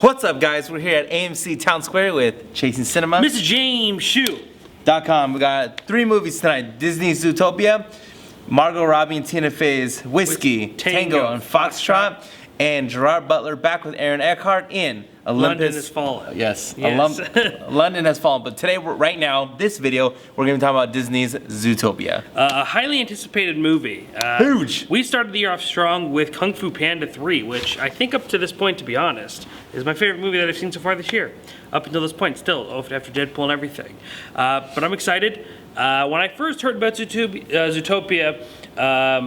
What's up, guys? We're here at AMC Town Square with Chasing Cinema. Mr. James Shoe. .com. We got 3 movies tonight. Disney's Zootopia, Margot Robbie and Tina Fey's Whiskey, Tango and Foxtrot, and Gerard Butler back with Aaron Eckhart in Olympus. London Has Fallen. Yes. London Has Fallen. But today, right now, this video, we're going to be talking about Disney's Zootopia. A highly anticipated movie. Huge. We started the year off strong with Kung Fu Panda 3, which I think up to this point, to be honest, is my favorite movie that I've seen so far this year. Up until this point, still, after Deadpool and everything. But I'm excited. When I first heard about Zootopia,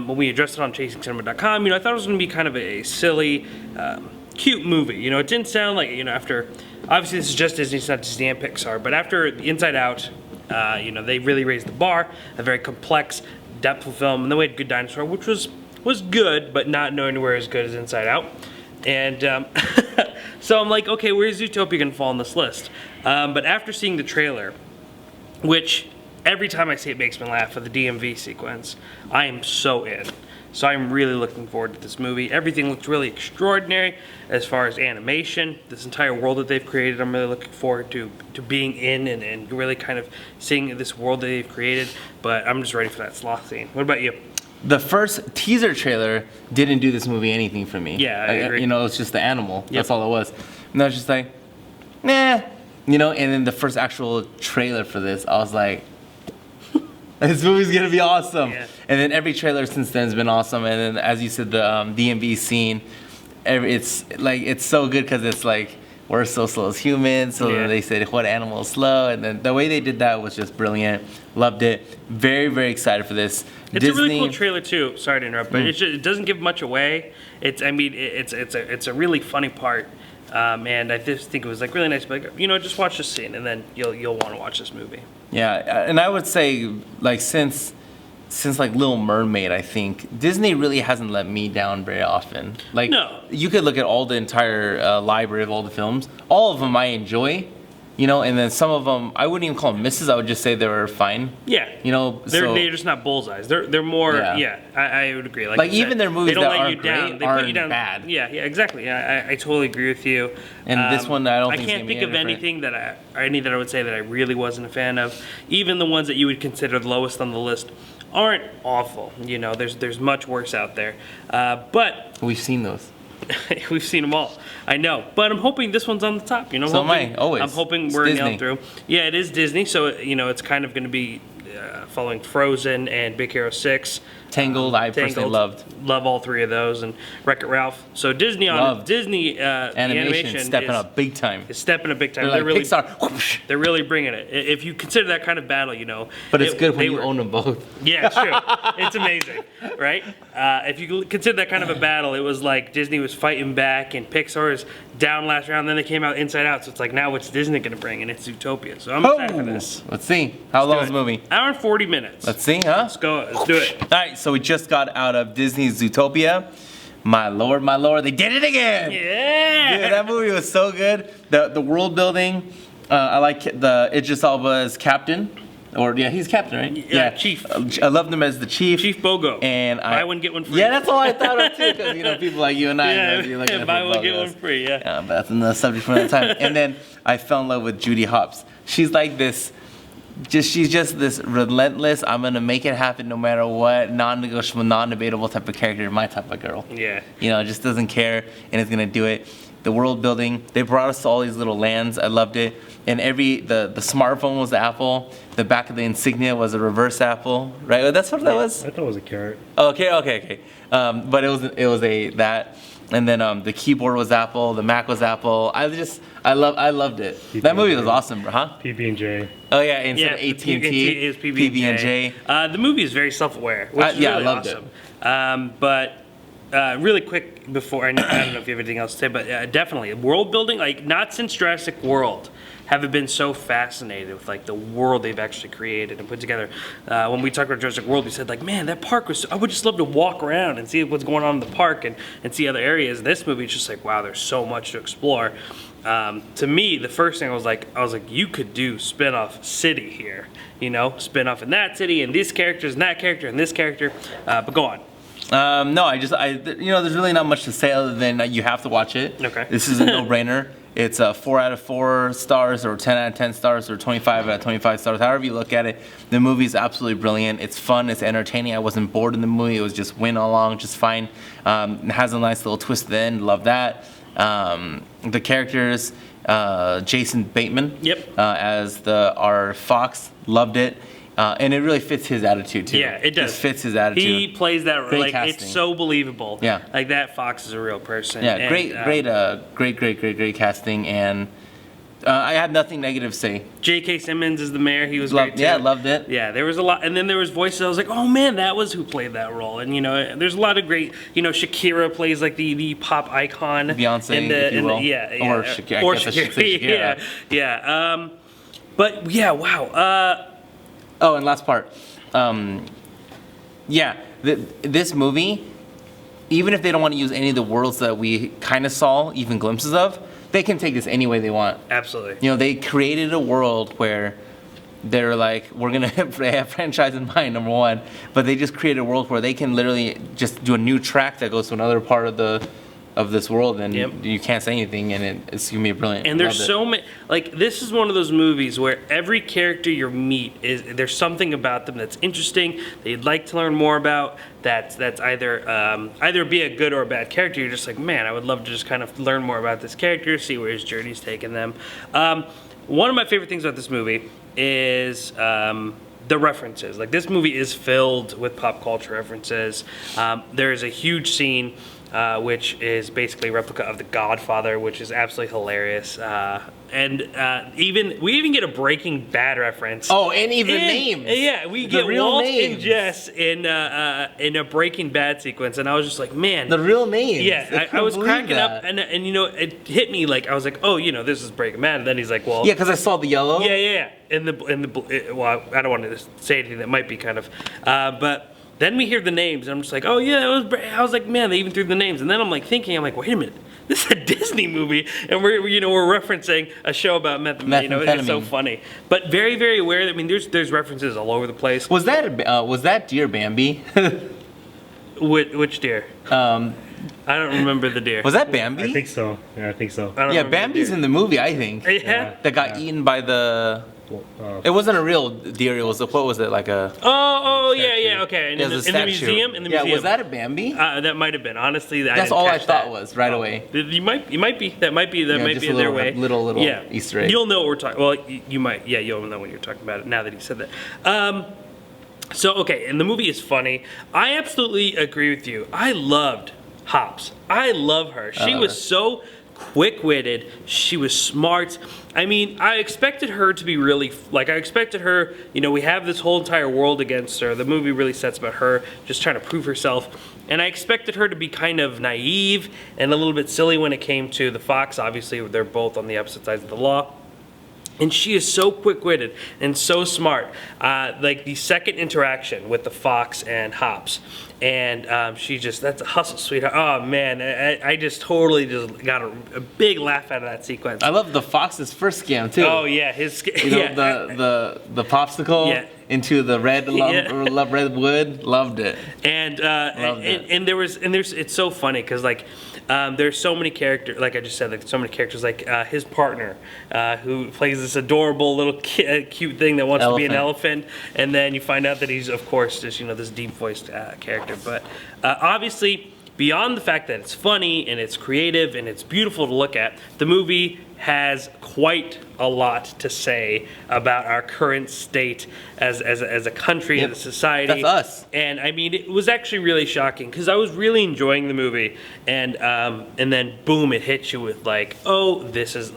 when we addressed it on ChasingCinema.com, I thought it was going to be kind of a silly, cute movie. It didn't sound like, after, obviously this is just Disney, it's not Disney and Pixar, but after Inside Out, they really raised the bar, a very complex, depthful film, and then we had Good Dinosaur, which was good, but not anywhere as good as Inside Out. And so I'm like, okay, where's Zootopia gonna fall on this list? But after seeing the trailer, which every time I see it makes me laugh, with the DMV sequence, I am so in. So I'm really looking forward to this movie. Everything looks really extraordinary as far as animation. This entire world that they've created, I'm really looking forward to being in and really kind of seeing this world that they've created. But I'm just ready for that sloth scene. What about you? The first teaser trailer didn't do this movie anything for me. Yeah, I agree. It was just the animal. Yep. That's all it was. And I was just like, nah. And then the first actual trailer for this, I was like, this movie's gonna be awesome. Yeah. And then every trailer since then has been awesome. And then, as you said, the DMV scene, it's so good because it's like, we're so slow as humans. So then they said, what animal is slow? And then the way they did that was just brilliant. Loved it. Very, very excited for this. It's Disney, a really cool trailer too. Sorry to interrupt, but it doesn't give much away. It's a really funny part. And I just think it was really nice. But just watch this scene, and then you'll want to watch this movie. Yeah, and I would say since Little Mermaid, I think Disney really hasn't let me down very often. No. You could look at all the entire library of all the films. All of them I enjoy, and then some of them I wouldn't even call them misses. I would just say they were fine. Yeah. They're just not bullseyes. They're more. Yeah. I would agree. Like even said, their movies they don't that let aren't you down. great They aren't put you down. bad. Yeah, exactly. Yeah, I totally agree with you. And this one, I don't think I can't think of anything that I would say that I really wasn't a fan of. Even the ones that you would consider the lowest on the list aren't awful. There's much worse out there. But we've seen those. We've seen them all. I know, but I'm hoping this one's on the top. So am I, always. I'm hoping we're nailed through. Yeah, it is Disney, so it's kind of going to be following Frozen and Big Hero 6. Tangled, I personally loved. Love all 3 of those, and Wreck-It Ralph. So Disney animation stepping up big time. Is stepping up big time. They're really Pixar. They're really bringing it. If you consider that kind of battle, But it's good when you own them both. Yeah, it's true. It's amazing, right? If you consider that kind of a battle, it was like Disney was fighting back, and Pixar is down last round. Then they came out Inside Out. So it's like, now what's Disney going to bring? And it's Zootopia. So I'm excited for this. Let's see. How long is the movie? Hour and 40 minutes. Let's see, huh? Let's go. Let's do it. All right, so we just got out of Disney's Zootopia. My lord, they did it again! Yeah! Dude, that movie was so good. The world building. I like the Idris Elba's captain. He's captain, right? Yeah, chief. I loved him as the chief. Chief Bogo. And buy one, get one free. Yeah, that's all I thought of too. Because people like you and I, buy one, get one free. Yeah. But that's another subject for another time. And then I fell in love with Judy Hopps. She's like this. She's just this relentless, I'm gonna make it happen no matter what, non-negotiable, non-debatable type of character, my type of girl. Yeah. Just doesn't care and is gonna do it. The world building, they brought us to all these little lands. I loved it. And the smartphone was the apple. The back of the insignia was a reverse apple, right? That's what that was. I thought it was a carrot. Okay. But it was that. And then the keyboard was Apple, the Mac was Apple. I loved it. That movie was awesome, bro, huh? PB&J. Oh yeah, instead of AT&T, is PB&J. The movie is very self-aware, which is really I loved awesome. But really quick before, I don't know if you have anything else to say, but definitely world building. Not since Jurassic World have I been so fascinated with the world they've actually created and put together. When we talked about Jurassic World, we said man, that park was. I would just love to walk around and see what's going on in the park and see other areas. And this movie is just wow, there's so much to explore. To me, the first thing I was like, you could do spin-off city here. Spin-off in that city and these characters and that character and this character. But go on. No, there's really not much to say other than you have to watch it. Okay. This is a no-brainer. It's 4 out of 4 stars, or 10 out of 10 stars, or 25 out of 25 stars. However you look at it, the movie is absolutely brilliant. It's fun. It's entertaining. I wasn't bored in the movie. It was just went along just fine. It has a nice little twist at the end. Love that. The characters, Jason Bateman, as our fox, loved it. And it really fits his attitude too. Yeah, it does. It fits his attitude. He plays that Great like casting. It's so believable. Yeah, like that fox is a real person. Yeah, and, great casting, and I have nothing negative to say. J.K. Simmons is the mayor. He was great too. Yeah, loved it. Yeah, there was a lot, and then there was voices. I was like, oh man, that was who played that role. And there's a lot of great. Shakira plays like the pop icon. Beyonce, if you will. Or Shakira. Or Shakira. Yeah. But yeah, wow. Oh, and last part. This movie, even if they don't want to use any of the worlds that we kind of saw, even glimpses of, they can take this any way they want. Absolutely. They created a world where they're like, we're going to have franchise in mind, number one, but they just created a world where they can literally just do a new track that goes to another part of this world, and you can't say anything, and it's gonna be brilliant. And there's so many, this is one of those movies where every character you meet there's something about them that's interesting, that you'd like to learn more about, that's either be a good or a bad character. You're just like, man, I would love to just kind of learn more about this character, see where his journey's taken them. One of my favorite things about this movie is the references. Like, this movie is filled with pop culture references. There is a huge scene which is basically a replica of The Godfather, which is absolutely hilarious. We even get a Breaking Bad reference. Oh, and even names. Yeah, we get Walt and Jess in a Breaking Bad sequence, and I was just like, man, the real names. Yeah, I was cracking up, and it hit me like I was like, oh, this is Breaking Bad, and then he's like, well, yeah, because I saw the yellow. Yeah. Well, I don't want to say anything that might be kind of, but. Then we hear the names, and I'm just like, oh yeah, I was like, man, they even threw the names. And then I'm like thinking, wait a minute, this is a Disney movie, and we're referencing a show about methamphetamine. It's so funny, but very, very aware. I mean, there's references all over the place. Was that deer Bambi? Which deer? I don't remember the deer. Was that Bambi? I think so. Yeah, I think so. Yeah, Bambi's in the movie, I think. Yeah. That got eaten by the. It wasn't a real deer. It was what was it, like a? Oh yeah, okay. In the museum. Yeah, was that a Bambi? That might have been. Honestly, that's all I thought was right away. You might be. That might be in their way. Little Easter egg. You'll know what we're talking. Well, you might. Yeah, you'll know when you're talking about it. Now that he said that. So okay, and the movie is funny. I absolutely agree with you. I loved Hops. I love her. She was so quick-witted. She was smart. I mean, I expected her to be really, I expected her, we have this whole entire world against her. The movie really sets about her just trying to prove herself. And I expected her to be kind of naive and a little bit silly when it came to the fox. Obviously, they're both on the opposite sides of the law. And she is so quick-witted and so smart. The second interaction with the fox and Hops, and that's a hustle, sweetheart. Oh man, I just totally just got a big laugh out of that sequence. I love the fox's first scam too. Oh yeah, his the popsicle into the red red wood. Loved it. And it's so funny because there's so many characters, like I just said, so many characters, his partner, who plays this adorable little cute thing that wants to be an elephant, and then you find out that he's, of course, just this deep-voiced character. But obviously, beyond the fact that it's funny and it's creative and it's beautiful to look at, the movie has quite a lot to say about our current state as a country, as a society. That's us. And I mean, it was actually really shocking because I was really enjoying the movie, and then boom, it hits you with oh, this is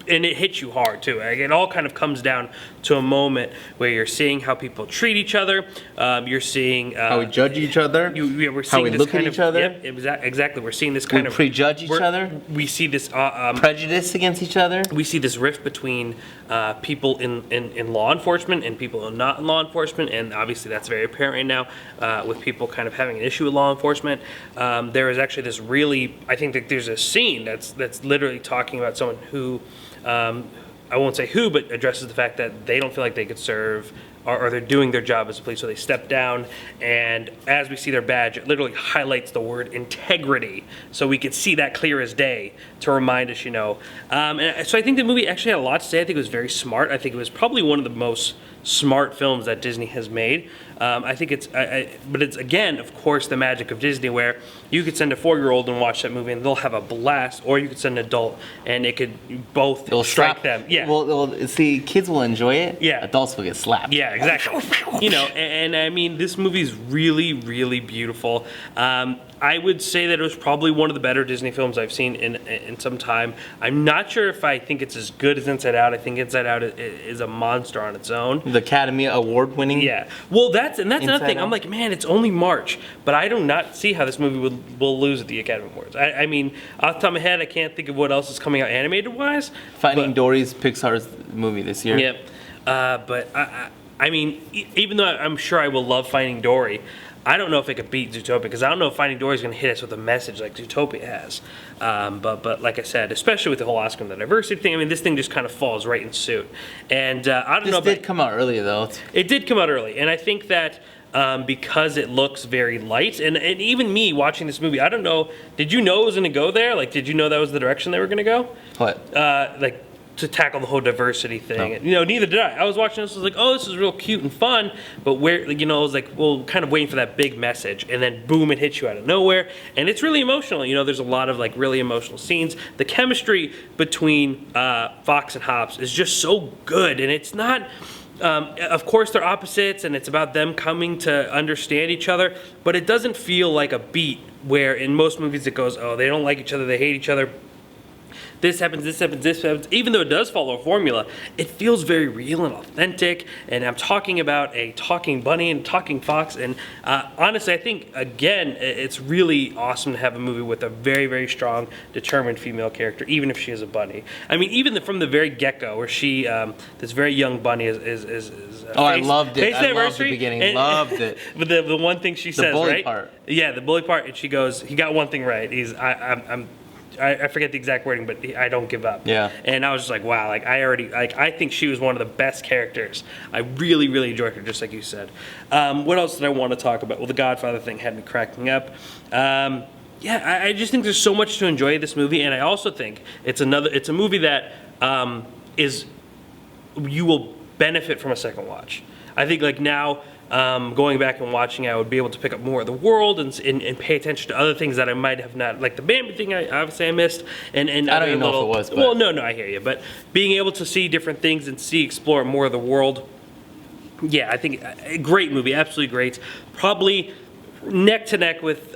and it hits you hard too. It all kind of comes down to a moment where you're seeing how people treat each other. You're seeing how we judge each other. We're seeing how we this look kind at each other. Yep, exactly. We're seeing this kind we prejudge each other. We see this prejudice against each other. We see this rift between people in law enforcement and people not in law enforcement, and obviously that's very apparent right now with people kind of having an issue with law enforcement. There is actually this I think that there's a scene that's literally talking about someone who. I won't say who, but addresses the fact that they don't feel like they could serve or they're doing their job as a police. So they step down, and as we see their badge, it literally highlights the word integrity, so we could see that clear as day to remind us, And so I think the movie actually had a lot to say. I think it was very smart. I think it was probably one of the most smart films that Disney has made. I think but it's again, of course, the magic of Disney, where you could send a 4-year-old and watch that movie and they'll have a blast, or you could send an adult and it could both strike them. Yeah. Well, see, kids will enjoy it. Yeah. Adults will get slapped. Yeah, exactly. And I mean, this movie is really, really beautiful. I would say that it was probably one of the better Disney films I've seen in some time. I'm not sure if I think it's as good as Inside Out. I think Inside Out is a monster on its own. The Academy Award winning. Yeah. Well, that's another thing. I'm like, man, it's only March, but I do not see how this movie will lose at the Academy Awards. I mean, off the top of my head, I can't think of what else is coming out animated wise. Finding Dory's Pixar's movie this year. Yep. But I mean, even though I'm sure I will love Finding Dory, I don't know if it could beat Zootopia, because I don't know if Finding Dory is going to hit us with a message like Zootopia has. But like I said, especially with the whole Oscar and the diversity thing, I mean, this thing just kind of falls right in suit. And I don't know. This did come out early, though. It did come out early, and I think that because it looks very light, and even me watching this movie, I don't know. Did you know it was going to go there? Like, did you know that was the direction they were going to go? What? Like, to tackle the whole diversity thing. No. Neither did I. I was watching this, I was like, oh, this is real cute and fun, but where, I was like, well, kind of waiting for that big message, and then boom, it hits you out of nowhere, and it's really emotional. There's a lot of like really emotional scenes. The chemistry between Fox and Hops is just so good, and it's not. Of course, they're opposites, and it's about them coming to understand each other, but it doesn't feel like a beat where in most movies it goes, oh, they don't like each other, they hate each other. This happens, this happens, this happens. Even though it does follow a formula, it feels very real and authentic. And I'm talking about a talking bunny and talking fox. And honestly, I think, again, it's really awesome to have a movie with a very, very strong, determined female character, even if she is a bunny. I mean, even from the very get-go, where she, this very young bunny is I loved it. I loved the beginning. Loved it. But the one thing she says, bully right? part. Yeah, the bully part. And she goes, he got one thing right. I forget the exact wording, but I don't give up. Yeah. And I was just like, wow, I think she was one of the best characters. I really, really enjoyed her, just like you said. What else did I want to talk about? Well, the Godfather thing had me cracking up. I just think there's so much to enjoy this movie, and I also think it's a movie that you will benefit from a second watch. I think like now, going back and watching, I would be able to pick up more of the world and pay attention to other things that I might have not, like the Bambi thing. I missed, and I don't even know if it was. But. Well, no, I hear you. But being able to see different things and explore more of the world. Yeah, I think a great movie, absolutely great. Probably neck to neck with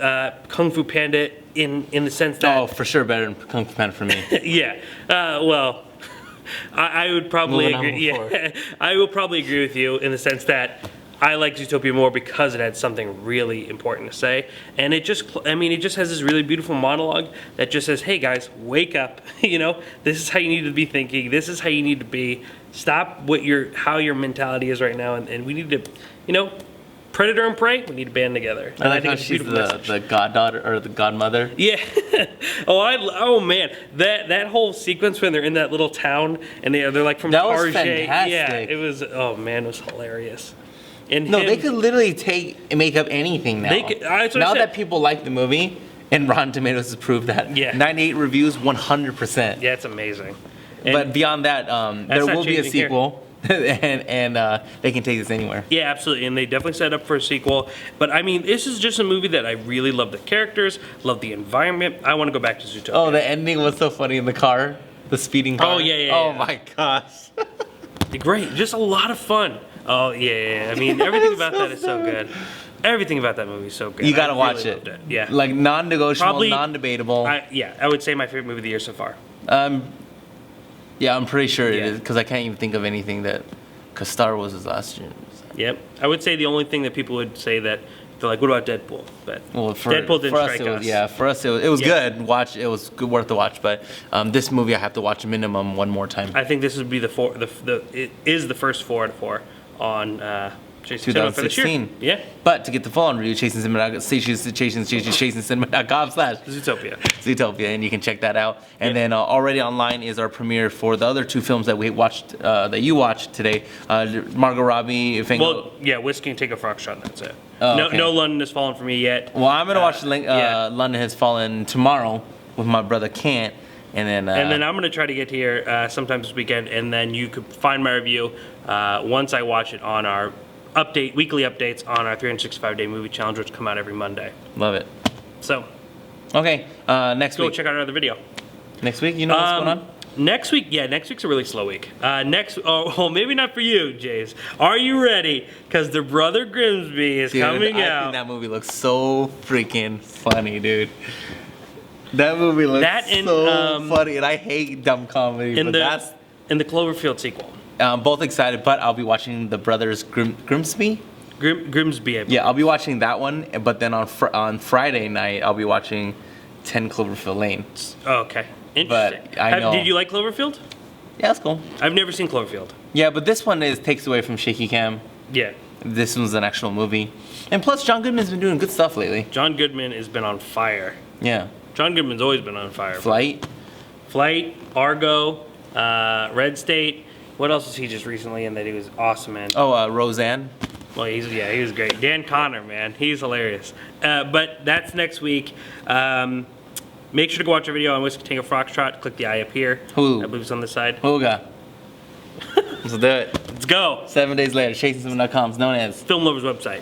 Kung Fu Panda in the sense that. For sure, better than Kung Fu Panda for me. Yeah. Well. I would probably agree. Yeah, I will probably agree with you in the sense that I like Zootopia more because it had something really important to say, and it just has this really beautiful monologue that just says, "Hey guys, wake up! This is how you need to be thinking. This is how you need to be. Stop how your mentality is right now, and we need to, Predator and prey. We need to band together." I like how she's the goddaughter or the godmother. Yeah. Oh man, that whole sequence when they're in that little town and they're like from Target. That was fantastic. Yeah, it was. Oh man, it was hilarious. And they could literally make up anything now. Now that people like the movie, and Rotten Tomatoes has proved that. Yeah. 98 reviews, 100%. Yeah, it's amazing. But beyond that, there will be a sequel. and they can take this anywhere. Yeah, absolutely, and they definitely set up for a sequel. But I mean, this is just a movie that I really love the characters, love the environment. I want to go back to Zootopia. Oh, the ending was so funny in the car, the speeding car. Oh yeah. Oh my gosh. Great, just a lot of fun. Oh yeah. I mean, everything about that is so good. Everything about that movie is so good. You gotta watch it. Yeah. Like non-negotiable, non-debatable. I would say my favorite movie of the year so far. Yeah, I'm pretty sure it is, because I can't even think of anything because Star Wars was last year. Yep. I would say the only thing that people would say that they're like, what about Deadpool? But Deadpool didn't strike us. Yeah, for us it was good. It was good, worth the watch. But this movie I have to watch a minimum one more time. I think this would be it is the first 4 out of 4 on Chasing Cinema for this year. 2016. Yeah. But to get the full-on review, chasingcinema.com/Zootopia, and you can check that out. And then already online is our premiere for the other two films that we watched, that you watched today. Margot Robbie, Whiskey and Take a Foxtrot, that's it. Oh, okay. No London Has Fallen for me yet. Well, I'm gonna watch London Has Fallen tomorrow with my brother Kant. And then I'm going to try to get here sometime this weekend, and then you could find my review once I watch it on our weekly updates on our 365-day movie challenge, which come out every Monday. Love it. So. Okay, next week. Go check out another video. Next week, you know what's going on? Next week, next week's a really slow week. Maybe not for you, Jays. Are you ready? Because the Brother Grimsby is coming out. I think that movie looks so freaking funny, dude. That movie looks so funny, and I hate dumb comedy. In the Cloverfield sequel. I'm both excited, but I'll be watching the Brothers Grimsby. Grimsby, I believe. Yeah, I'll be watching that one, but then on Friday night I'll be watching 10 Cloverfield Lane. Oh, okay, interesting. But I know. Did you like Cloverfield? Yeah, that's cool. I've never seen Cloverfield. Yeah, but this one takes away from shaky cam. Yeah. This one's an actual movie, and plus John Goodman's been doing good stuff lately. John Goodman has been on fire. Yeah. John Goodman's always been on fire. Flight, Argo, Red State. What else was he just recently in that he was awesome in? Oh, Roseanne. Well, he was great. Dan Connor, man, he's hilarious. But that's next week. Make sure to go watch our video on Whiskey Tango Foxtrot. Click the eye up here. Ooh. I believe it's on this side. Ooga. Let's do it. Let's go. 7 days later, chasingcinema.com is known as Film Lovers website.